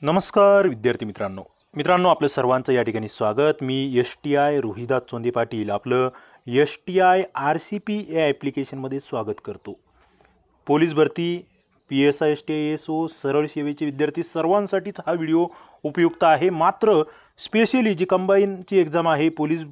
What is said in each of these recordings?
नमस्कार विद्यार्थी मित्रांनो आपलं सर्वांचं या ठिकाणी स्वागत। मी STI रोहिदास चोंदे पाटील आपलं STI RCP या ॲप्लिकेशनमध्ये स्वागत करतो। पोलीस भरती PSI STI ASO सरळ सेवेचे विद्यार्थी सर्वांसाठीच हा व्हिडिओ उपयुक्त आहे। मात्र स्पेशली जी कंबाईनची एक्झाम आहे, पोलीस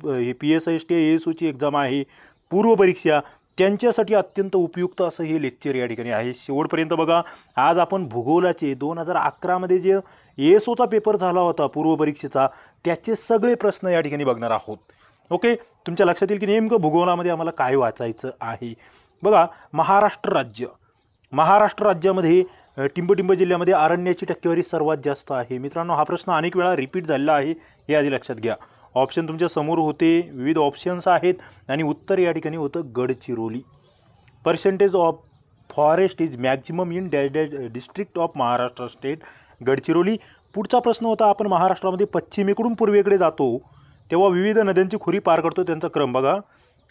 PSI STI ASO ची एक्झाम आहे, पूर्व परीक्षा त्यांच्यासाठी अत्यंत उपयुक्त असं हे लेक्चर या ठिकाणी आहे। शेवटपर्यंत बघा। आज आपण भूगोलाचे 2011 मध्ये जे ASOचा पेपर झाला होता पूर्व परीक्षेचा त्याचे सगळे प्रश्न या ठिकाणी बघणार आहोत। ओके, तुमच्या लक्षात येईल की नेमकं भूगोलामध्ये आम्हाला काय वाचायचं आहे। बघा, महाराष्ट्र राज्यामध्ये टिंबटिंब जिल्ह्यामध्ये अरण्याची टक्केवारी सर्वात जास्त आहे। मित्रांनो, हा प्रश्न अनेक वेळा रिपीट झालेला आहे, हे आधी लक्षात घ्या। ऑप्शन तुमच्या समोर होते, विविध ऑप्शन्स आहेत आणि उत्तर या ठिकाणी होतं Gadchiroli. Percentage of forest is maximum in dash dash district of Maharashtra state Gadchiroli. पुढचा प्रश्न होता, आपण महाराष्ट्रामध्ये पश्चिमेकडून पूर्वेकडे जातो तेव्हा विविध नद्यांची खोरी पार करतो, त्यांचा क्रम बघा।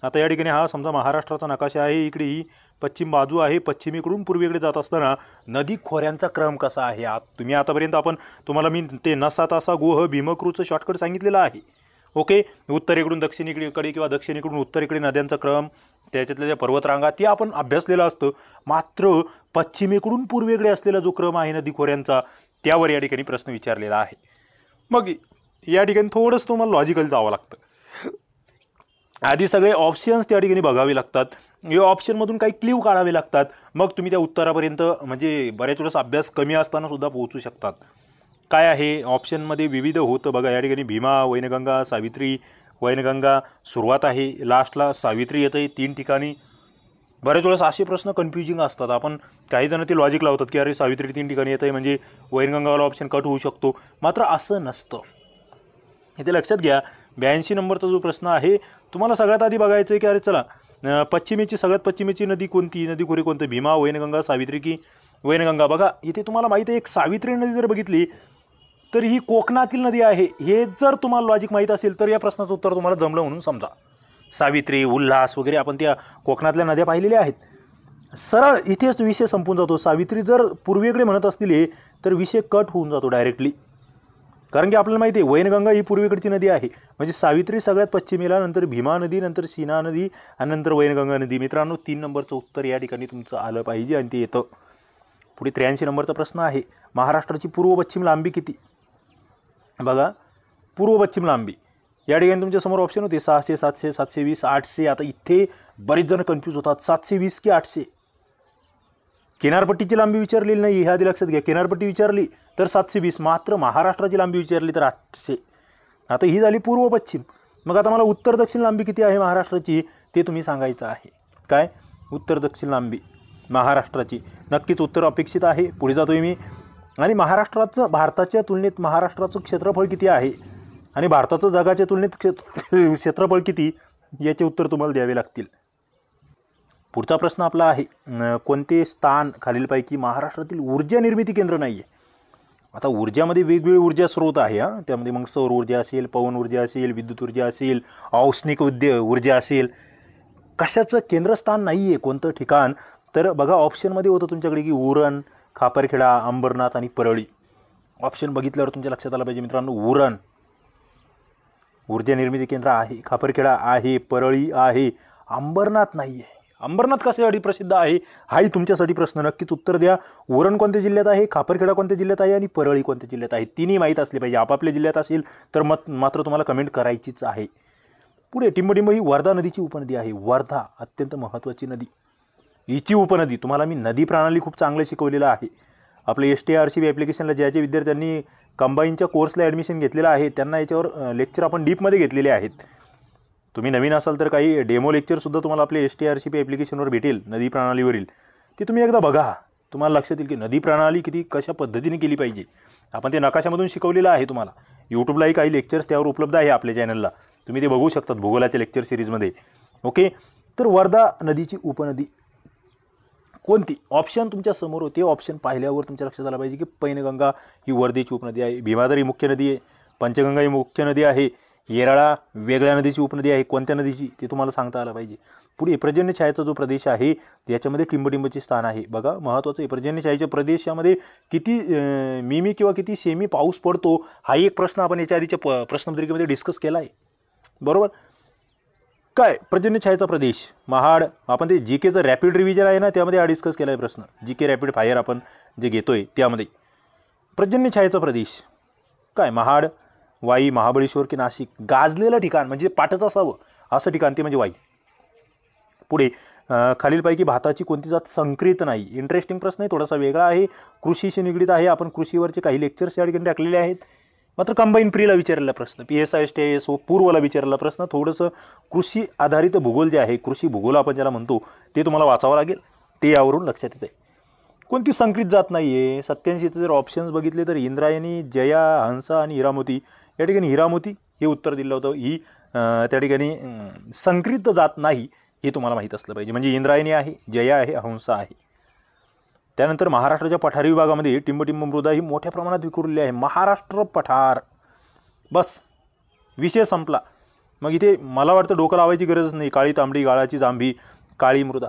आता या ठिकाणी हा समजा महाराष्ट्राचा नकाशा आहे, इकडे ही पश्चिम बाजू आहे, पश्चिमेकडून पूर्वेकडे जात असताना नदी खोऱ्यांचा क्रम कसा आहे। तुम्ही आतापर्यंत तुम्हाला मी ते नसा तासा गोह भीमक्रूचं शॉर्टकट सांगितलेलं आहे। ओके, उत्तरेकडून दक्षिणेकडे किंवा दक्षिणेकडून उत्तरेकडे नद्यांचा क्रम, त्याच्यातल्या ज्या पर्वतरांगा ते आपण अभ्यासलेलं असतं। मात्र पश्चिमेकडून पूर्वेकडे असलेला जो क्रम आहे नदी खोऱ्यांचा, त्यावर या ठिकाणी प्रश्न विचारलेला आहे। मग या ठिकाणी थोडंसं तुम्हाला लॉजिकल जावं लागतं। आधी सगळे ऑप्शन्स त्या ठिकाणी बघावे लागतात, या ऑप्शनमधून काही क्ल्यू काढावे लागतात, मग तुम्ही त्या उत्तरापर्यंत म्हणजे बऱ्याच वेळेस अभ्यास कमी असताना सुद्धा पोहोचू शकतात। काय आहे ऑप्शनमध्ये विविध होतं बघा। या ठिकाणी भीमा, वैनगंगा, सावित्री, वैनगंगा सुरुवात आहे, लास्टला सावित्री येतं आहे 3 ठिकाणी। बऱ्याच वेळेस असे प्रश्न कन्फ्युजिंग असतात, आपण काही जण ते लॉजिक लावतात की अरे सावित्री 3 ठिकाणी येतं आहे म्हणजे वैनगंगावाला ऑप्शन कट होऊ शकतो, मात्र असं नसतं। इथे लक्षात घ्या, 82 नंबरचा जो प्रश्न आहे तुम्हाला सगळ्यात आधी बघायचं आहे की अरे चला सगळ्यात पश्चिमेची नदी कोणती, नदी खोरे कोणतं, भीमा, वैनगंगा, सावित्री की वैनगंगा। बघा इथे तुम्हाला माहिती आहे, एक सावित्री नदी जर बघितली तर ही कोकणातील नदी आहे। हे जर तुम्हाला लॉजिक माहीत असेल तर या प्रश्नाचं उत्तर तुम्हाला जमलं म्हणून समजा। सावित्री, उल्हास वगैरे आपण त्या कोकणातल्या नद्या पाहिलेल्या आहेत। सरळ इथेच विषय संपून जातो। सावित्री जर पूर्वेकडे म्हणत असतील तर विषय कट होऊन जातो डायरेक्टली, कारण की आपल्याला माहिती आहे वैनगंगा ही पूर्वेकडची नदी आहे, म्हणजे सावित्री सगळ्यात पश्चिमेला, नंतर भीमा नदी, नंतर सीना नदी आणि नंतर वैनगंगा नदी। मित्रांनो, 3 नंबरचं उत्तर या ठिकाणी तुमचं आलं पाहिजे आणि ते येतं। पुढे 83 नंबरचा प्रश्न आहे, महाराष्ट्राची पूर्व पश्चिम लांबी किती। बघा, पूर्व पश्चिम लांबी या ठिकाणी तुमच्या समोर ऑप्शन होते 600, 700, 720, 800। आता इथे बरेच जण कन्फ्यूज होतात, 720 की 800। किनारपट्टीची लांबी विचारलेली नाही, हे आधी लक्षात घ्या। किनारपट्टी विचारली तर 720, मात्र महाराष्ट्राची लांबी विचारली तर 800। आता ही झाली पूर्व पश्चिम। मग आता मला उत्तर दक्षिण लांबी किती आहे महाराष्ट्राची ते तुम्ही सांगायचं आहे। काय उत्तर दक्षिण लांबी महाराष्ट्राची नक्कीच उत्तर अपेक्षित आहे। पुढे जातोय मी, आणि भारताच्या तुलनेत महाराष्ट्राचं क्षेत्रफळ किती आहे आणि भारताचं जगाच्या तुलनेत क्षेत्रफळ किती, याचे उत्तर तुम्हाला द्यावे लागतील। पुढचा प्रश्न आपला आहे, कोणते स्थान खालीलपैकी महाराष्ट्रातील ऊर्जा निर्मिती केंद्र नाही आहे। आता ऊर्जामध्ये वेगवेगळे ऊर्जा स्रोत आहे, त्यामध्ये मग सौर ऊर्जा असेल, पवन ऊर्जा असेल, विद्युत ऊर्जा असेल, औष्णिक ऊर्जा असेल, कशाचं केंद्रस्थान नाही आहे कोणतं ठिकाण। तर बघा ऑप्शनमध्ये होतं तुमच्याकडे की उरण, खापरखेडा, अंबरनाथ आणि परळी। ऑप्शन बघितल्यावर तुमच्या लक्षात आलं पाहिजे मित्रांनो, उरण ऊर्जा निर्मिती केंद्र आहे, खापरखेडा आहे, परळी आहे, अंबरनाथ नाही आहे। अंबरनाथ कशासाठी प्रसिद्ध आहे हाही तुमच्यासाठी प्रश्न, नक्कीच उत्तर द्या। उरण कोणत्या जिल्ह्यात आहे, खापरखेडा कोणत्या जिल्ह्यात आहे आणि परळी कोणत्या जिल्ह्यात आहे, तिन्ही माहीत असले पाहिजे। आपापल्या जिल्ह्यात असेल तर मात्र तुम्हाला कमेंट करायचीच आहे। पुढे टिंबटिंब ही वर्धा नदीची उपनदी आहे। वर्धा अत्यंत महत्त्वाची नदी, हिची उपनदी तुम्हाला मी नदी प्रणाली खूप चांगलं शिकवलेलं आहे। आपल्या STI RCP ॲप्लिकेशनला ज्या विद्यार्थ्यांनी कंबाईनच्या कोर्सला ॲडमिशन घेतलेलं आहे त्यांना याच्यावर लेक्चर आपण डीपमध्ये घेतलेले आहेत। तुम्ही नवीन असाल तर काही डेमो लेक्चरसुद्धा तुम्हाला आपल्या STI RCP ॲप्लिकेशनवर भेटेल नदी प्रणालीवरील, ते तुम्ही एकदा बघा, तुम्हाला लक्षात येईल की नदी प्रणाली कशा पद्धतीने केली पाहिजे। आपण ते नकाशामधून शिकवलेलं आहे तुम्हाला। यूट्यूबलाही काही लेक्चर्स त्यावर उपलब्ध आहे आपल्या चॅनलला, तुम्ही ते बघू शकतात भूगोलाच्या लेक्चर सिरीजमध्ये। ओके, तर वर्धा नदीची उपनदी कोणती, ऑप्शन तुमच्या समोर होते। ऑप्शन पाहिल्यावर तुमच्या लक्षात आलं पाहिजे की पैनगंगा ही वर्धेची उपनदी आहे, भीमाधार ही मुख्य नदी आहे, पंचगंगा ही मुख्य नदी आहे, येरळा वेगळ्या नदीची उपनदी आहे, कोणत्या नदीची ते तुम्हाला सांगता आलं पाहिजे. पुढे पर्जन्यछायेचा जो प्रदेश आहे त्याच्यामध्ये टिंबटिंबचे स्थान आहे. बघा महत्त्वाचं आहे, पर्जन्यछायेच्या प्रदेशामध्ये किती मिमी किंवा किती सेमी पाऊस पडतो हा एक प्रश्न आपण याच्या आधीच्या प्रश्नपत्रिकेमध्ये डिस्कस केला आहे. बरोबर. काय पर्जन्यछायेचा प्रदेश महाड, आपण ते जी केचं रॅपिड रिव्हिजन आहे ना त्यामध्ये हा डिस्कस केला आहे प्रश्न. जी के रॅपिड फायर आपण जे घेतोय त्यामध्ये पर्जन्यछायेचा प्रदेश काय महाड, वाई, महाबळेश्वर की नाशिक. गाजलेलं ठिकाण म्हणजे पाठच असावं असं ठिकाण ते म्हणजे वाई. पुढे खालीलपैकी भाताची कोणती जात संकरित नाही. इंटरेस्टिंग प्रश्न आहे, थोडासा वेगळा आहे, कृषीशी निगडीत आहे. आपण कृषीवरचे काही लेक्चर्स या ठिकाणी टाकलेले आहेत. मात्र कंबाईन प्रीला विचारलेला प्रश्न, PSI STS पूर्वला विचारलेला प्रश्न, थोडंसं कृषी आधारित भूगोल जे आहे, कृषी भूगोल आपण ज्याला म्हणतो ते तुम्हाला वाचावं लागेल. ते यावरून लक्षात येतं आहे. कोणती संकरित जात नाही आहे. 87चे जर ऑप्शन्स बघितले तर इंद्रायणी, जया, हंसा आणि हिरामोती. या ठिकाणी हिरामोती हे उत्तर दिलं होतं. ही त्या ठिकाणी संकरित जात नाही हे तुम्हाला माहीत असलं पाहिजे. म्हणजे इंद्रायणी आहे, जया आहे, हंसा आहे. त्यानंतर महाराष्ट्राच्या पठारी विभागामध्ये टिंबटिंब मृदा ही मोठ्या प्रमाणात विखुरलेली आहे. महाराष्ट्र पठार, बस विषय संपला. मग इथे मला वाटतं डोकं लावायची गरजच नाही. काळी तांबडी, गाळाची जांभी, काळी मृदा.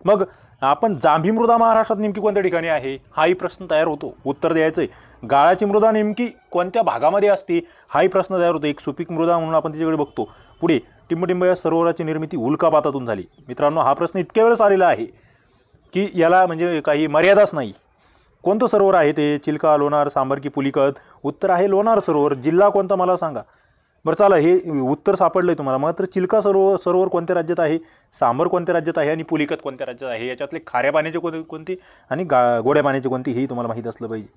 मग आपण जांभी मृदा महाराष्ट्रात नेमकी कोणत्या ठिकाणी आहे हाही प्रश्न तयार होतो, उत्तर द्यायचं आहे. गाळाची मृदा नेमकी कोणत्या भागामध्ये असते हाही प्रश्न तयार होतो. एक सुपीक मृदा म्हणून आपण त्याच्याकडे बघतो. पुढे टिंबटिंब या सरोवराची निर्मिती उल्कापातातून झाली. मित्रांनो हा प्रश्न इतक्या वेळेस आलेला आहे की याला म्हणजे काही मर्यादाच नाही. कोणतं सरोवर आहे ते? चिल्का, लोणार, सांबर की पुलिकत. उत्तर आहे लोणार सरोवर. जिल्हा कोणता मला सांगा. बरं चला, हे उत्तर सापडलं आहे तुम्हाला. मात्र चिल्का सरोवर कोणत्या राज्यात आहे, सांबर कोणत्या राज्यात आहे आणि पुलिकत कोणत्या राज्यात आहे, याच्यातले खाऱ्या पाण्याचे कोणते आणि गोड्या पाण्याचे कोणते हेही तुम्हाला माहीत असलं पाहिजे.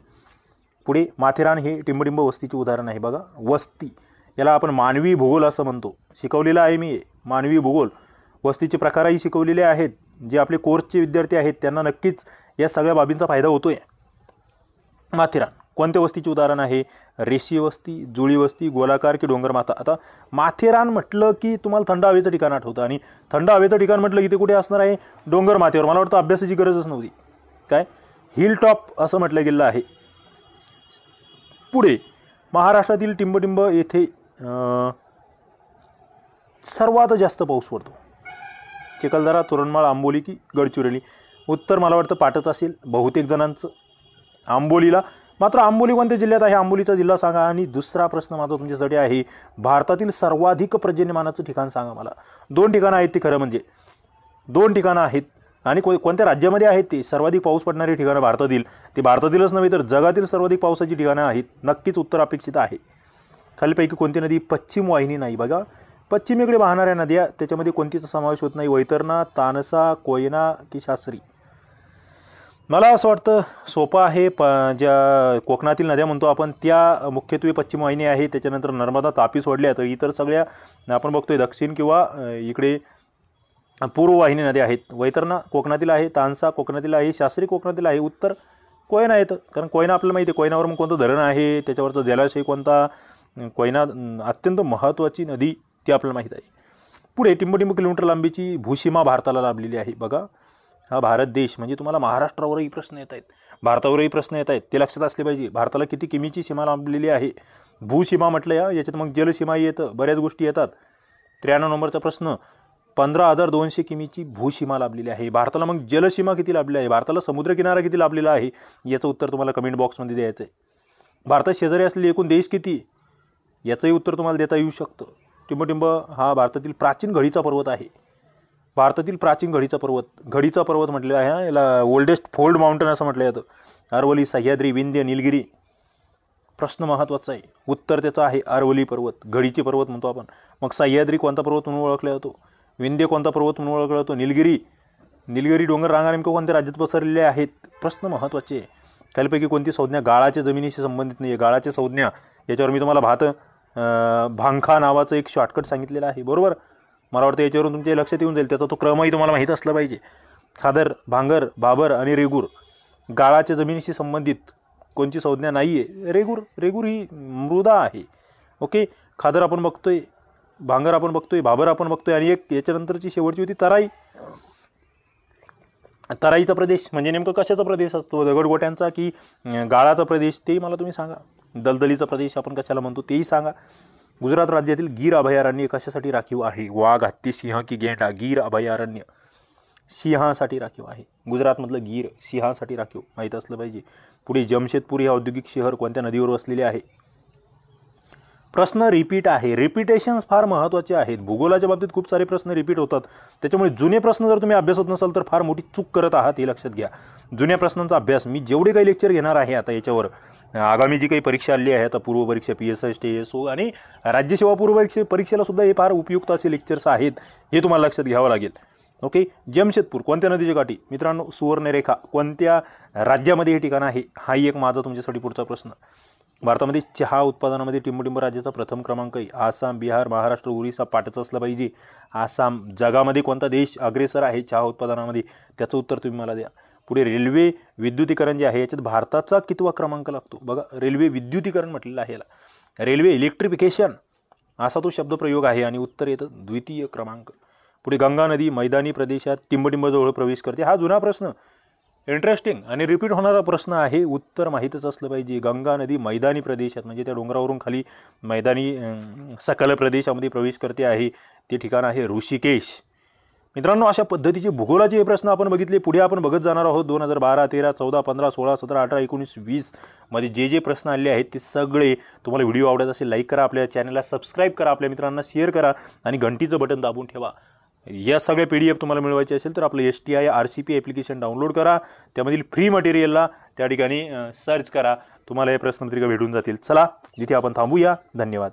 पुढे माथेरान हे टिंबटिंब वस्तीचे उदाहरण आहे. बघा वस्ती, याला आपण मानवी भूगोल असं म्हणतो. शिकवलेलं आहे मी मानवी भूगोल. वस्तीचे प्रकारही शिकवलेले आहेत. जे आपले कोर्सचे विद्यार्थी आहेत त्यांना नक्कीच या सगळ्या बाबींचा फायदा होतो आहे. माथेरान कोणत्या वस्तीचे उदाहरण आहे? रेशी वस्ती, जुळी वस्ती, गोलाकार की डोंगरमाथा. आता माथेरान म्हटलं की तुम्हाला थंड हवेचं ठिकाण आठवतं आणि थंड हवेचं ठिकाण म्हटलं की ते कुठे असणार आहे? डोंगर माथ्यावर. मला वाटतं अभ्यासाची गरजच नव्हती. काय हिल टॉप असं म्हटलं गेलं आहे. पुढे महाराष्ट्रातील टिंबटिंब येथे सर्वात जास्त पाऊस पडतो. चिखलदरा, तोरणमाळ, आंबोली की गडचिरोली. उत्तर मला वाटतं पाठच असेल बहुतेक जणांचं, आंबोलीला. मात्र आंबोली कोणत्या जिल्ह्यात आहे? आंबोलीचा जिल्हा सांगा. आणि दुसरा प्रश्न माझा तुमच्यासाठी आहे, भारतातील सर्वाधिक पर्जन्यमानाचं ठिकाण सांगा मला. 2 ठिकाणं आहेत ती, खरं म्हणजे 2 ठिकाणं आहेत. आणि कोणत्या राज्यामध्ये आहेत ते सर्वाधिक पाऊस पडणारी ठिकाणं भारतातील? ते भारतातीलच नव्हे तर जगातील सर्वाधिक पावसाची ठिकाणं आहेत. नक्कीच उत्तर अपेक्षित आहे. खालीपैकी कोणती नदी पश्चिम वाहिनी नाही? बघा पश्चिमेकडे वाहणाऱ्या नद्या त्याच्यामध्ये कोणतीचा समावेश होत नाही? वैतरणा, तानसा, कोयना की शास्त्री. मला असं वाटतं सोपं आहे. ज्या कोकणातील नद्या म्हणतो आपण त्या मुख्यत्वे पश्चिम वाहिनी आहे. त्याच्यानंतर नर्मदा, तापी सोडल्या तर इतर सगळ्या आपण बघतोय दक्षिण किंवा इकडे पूर्व वाहिनी नद्या आहेत. वैतरणा कोकणातील आहे, तानसा कोकणातील आहे, शास्त्री कोकणातील आहे. उत्तर कोयना येतं, कारण कोयना आपल्याला माहिती आहे. कोयनावर मग कोणतं धरण आहे, त्याच्यावरचा जलाशय कोणता, कोयना अत्यंत महत्त्वाची नदी ती आपल्याला माहीत आहे. पुढे टिंबटिंब किलोमीटर लांबीची भूसीमा भारताला लाभलेली आहे. बघा हा भारत देश म्हणजे तुम्हाला महाराष्ट्रावरही प्रश्न येत आहेत, भारतावरही प्रश्न येत आहेत, ते लक्षात असले पाहिजे. भारताला किती किमीची सीमा लाभलेली आहे? भूसीमा म्हटलं याच्यात मग जलसीमाही येतं, बऱ्याच गोष्टी येतात. 93 नंबरचा प्रश्न, 15,200 किमीची भूसीमा लाभलेली आहे. भारताला मग जलसीमा किती लाभली आहे? भारताला समुद्रकिनारा किती लाभलेला आहे? याचं उत्तर तुम्हाला कमेंट बॉक्समध्ये द्यायचं आहे. भारतात शेजारी असलेले एकूण देश किती? याचंही उत्तर तुम्हाला देता येऊ शकतं. टिंबटिंब हा भारतातील प्राचीन घडीचा पर्वत आहे. भारतातील प्राचीन घडीचा पर्वत म्हटलेला आहे. याला ओल्डेस्ट फोल्ड माउंटन असं म्हटलं जातं. अरवली, सह्याद्री, विंध्य, निलगिरी. प्रश्न महत्त्वाचा आहे, उत्तर त्याचं आहे अरवली पर्वत. घडीचे पर्वत म्हणतो आपण. मग सह्याद्री कोणता पर्वत म्हणून ओळखला जातो? विंध्य कोणता पर्वत म्हणून ओळखला जातो? निलगिरी डोंगर रांगा नेमकं कोणत्या राज्यात पसरलेले आहेत? प्रश्न महत्त्वाचे आहे. खालीपैकी कोणती संज्ञा गाळाच्या जमिनीशी संबंधित नाही आहे? गाळाच्या संज्ञा याच्यावर मी तुम्हाला भांखा नावाचं एक शॉर्टकट सांगितलेलं आहे. बरोबर, मला वाटतं याच्यावरून तुमच्या लक्षात येऊन जाईल. त्याचा तो क्रमही तुम्हाला माहीत असला पाहिजे. खादर, भांगर, बाबर आणि रेगूर. गाळाच्या जमिनीशी संबंधित कोणची संज्ञा नाही आहे? रेगूर ही मृदा आहे. ओके, खादर आपण बघतोय, भांगर आपण बघतोय, बाबर आपण बघतोय आणि एक याच्यानंतरची शेवटची होती तराई. तराईचा प्रदेश म्हणजे नेमकं कशाचा प्रदेश असतो? दगडगोट्यांचा की गाळाचा प्रदेश? तेही मला तुम्ही सांगा. दलदलीचा प्रदेश आपण कशाला म्हणतो तेही सांगा. गुजरात राज्यातील गीर अभयारण्य कशासाठी राखीव आहे? वाघ, हत्ती, सिंह की गेंडा? गीर अभयारण्य सिंहासाठी राखीव आहे. गुजरातमधलं गीर सिंहासाठी राखीव, माहीत असलं पाहिजे. पुढे जमशेदपूर हे औद्योगिक शहर कोणत्या नदीवर वसलेले आहे? प्रश्न रिपीट आहे. रिपिटेशन्स फार महत्त्वाचे आहेत. भूगोलाच्या बाबतीत खूप सारे प्रश्न रिपीट होतात, त्याच्यामुळे जुने प्रश्न जर तुम्ही अभ्यासत नसाल तर फार मोठी चूक करत आहात, हे लक्षात घ्या. जुन्या प्रश्नांचा अभ्यास मी जेवढे काही लेक्चर घेणार आहे आता याच्यावर, आगामी जी काही परीक्षा आली आहे आता, पूर्व परीक्षा PSI, TSO आणि राज्यसेवा पूर्व परीक्षेला सुद्धा हे फार उपयुक्त असे लेक्चर्स आहेत, हे तुम्हाला लक्षात घ्यावं लागेल. ओके. जमशेदपूर कोणत्या नदीच्या काठी? मित्रांनो, सुवर्णरेखा कोणत्या राज्यामध्ये हे ठिकाण आहे? हाही एक माझा तुमच्यासाठी पुढचा प्रश्न. भारतामध्ये चहा उत्पादनामध्ये टिंबटिंब राज्याचा प्रथम क्रमांक आहे. आसाम, बिहार, महाराष्ट्र, ओरिसा? पाठच असलं पाहिजे. आसाम. जगामध्ये कोणता देश अग्रेसर आहे चहा उत्पादनामध्ये? त्याचं उत्तर तुम्ही मला द्या. पुढे रेल्वे विद्युतीकरण जे आहे याच्यात भारताचा कितवा क्रमांक लागतो? बघा, रेल्वे विद्युतीकरण म्हटलेलं आहे याला. रेल्वे इलेक्ट्रिफिकेशन असा तो शब्दप्रयोग आहे आणि उत्तर येतं द्वितीय क्रमांक. पुढे गंगा नदी मैदानी प्रदेशात टिंबटिंबजवळ प्रवेश करते. हा जुना प्रश्न, इंटरेस्टिंग आणि रिपीट होणारा प्रश्न आहे. उत्तर माहीतच असलं पाहिजे. गंगा नदी मैदानी प्रदेशात म्हणजे त्या डोंगरावरून खाली मैदानी सकल प्रदेशामध्ये प्रवेश करते आहे. ते ठिकाण आहे ऋषिकेश. मित्रांनो, अशा पद्धतीचे भूगोलाचे हे प्रश्न आपण बघितले. पुढे आपण बघत जाणार आहोत 2012, 13, 14, 15, 16, 17, 18, 19, 20 मध्ये जे प्रश्न आले आहेत ते सगळे. तुम्हाला व्हिडिओ आवडत असेल लाईक करा, आपल्या चॅनलला सबस्क्राईब करा, आपल्या मित्रांना शेअर करा आणि घंटीचं बटन दाबून ठेवा. या सगळ्या PDF तुम्हाला मिळवायचे असेल तर आपलं STI RCP ॲप्लिकेशन डाउनलोड करा. त्यामधील फ्री मटेरियलला त्या ठिकाणी सर्च करा, तुम्हाला हे प्रश्नपत्रिका भेटून जातील. चला, जिथे आपण थांबूया. धन्यवाद.